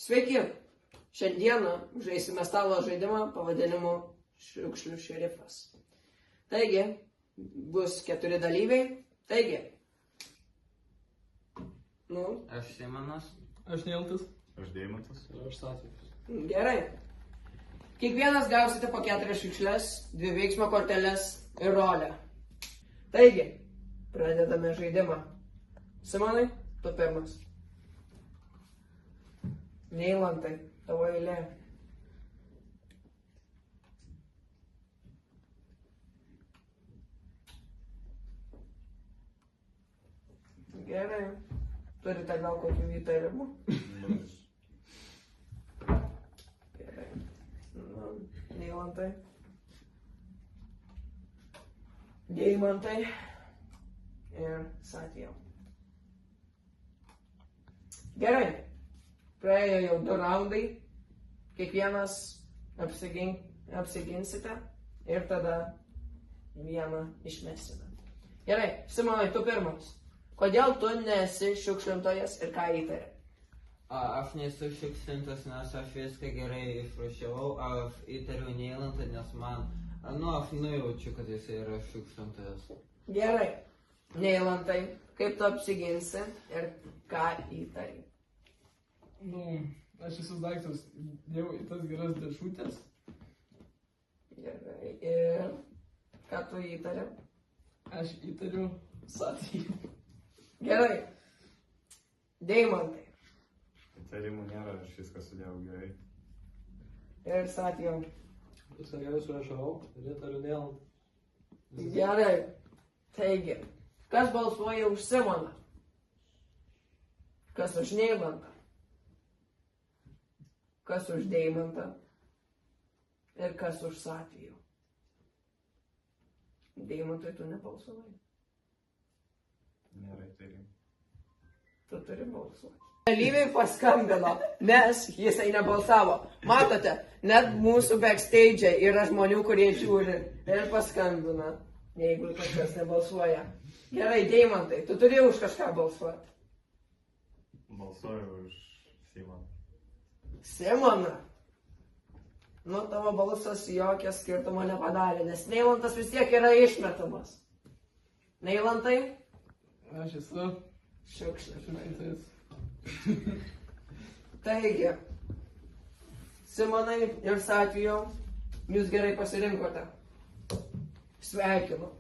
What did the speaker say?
Sveiki! Šiandieną žaisime stalo žaidimą pavadinimu Šiukšlių šerifas. Taigi, bus 4 dalyviai. Taigi. Aš Simonas. Aš Neiltas. Aš Deimantas. Ir aš Satvijus. Gerai. Kiekvienas gausite po 4 šiukšles, 2 veiksmo korteles ir rolę. Taigi, pradedame žaidimą. Simonai, tu pirmas. Neilantai, tavo eilė. Gerai. Turite gal kokių įtarimų? Gerai. Neilantai. Deimantai. Ir Satvijau. Gerai. Praėjo jau 2 raundai. Kiekvienas apsiginsite ir tada vieną išmesime. Gerai, Simonai, tu pirmas. Kodėl tu nesi šiukšlintojas ir ką įtari? Aš nesu šiukšlintas, nes aš viską gerai išrūšiavau. Aš įtariu Neilantą, nes man, aš nujaučiu, kad jis yra šiukšlintojas. Gerai. Neilantai, kaip tu apsiginsi ir ką įtari? Aš esu daiktas, dėjau į tas geras dėžutės. Gerai. Ir ką tu įtari? Aš įtariu Satvijų. Gerai. Deimantai. Įtarimų nėra, aš viską sudėjau gerai. Ir Satvijau. Viską gerai surašavau ir įtariu Neilantą. Gerai. Taigi, kas balsuoja už Simoną? Kas už Neilantą? Kas už Deimantą? Ir kas už Satvijų? Deimantai, tu nebalsavai. Nėra įtarimų. Tu turi balsuoti. Dalyviai paskambino, nes jisai nebalsavo. Matote, net mūsų backstage yra žmonių, kurie žiūri ir paskambina, jeigu kažkas nebalsuoja. Gerai, Deimantai, tu turi už kažką balsuoti. Balsuoju už Simoną. Simoną? Tavo balsas jokio skirtumo nepadarė, nes Neilantas vis tiek yra išmetamas. Neilantai? Aš esu Šiukšlintojas. šiukšlintojas. Taigi, Simonai ir Satvijau, jūs gerai pasirinkote. Sveikinu.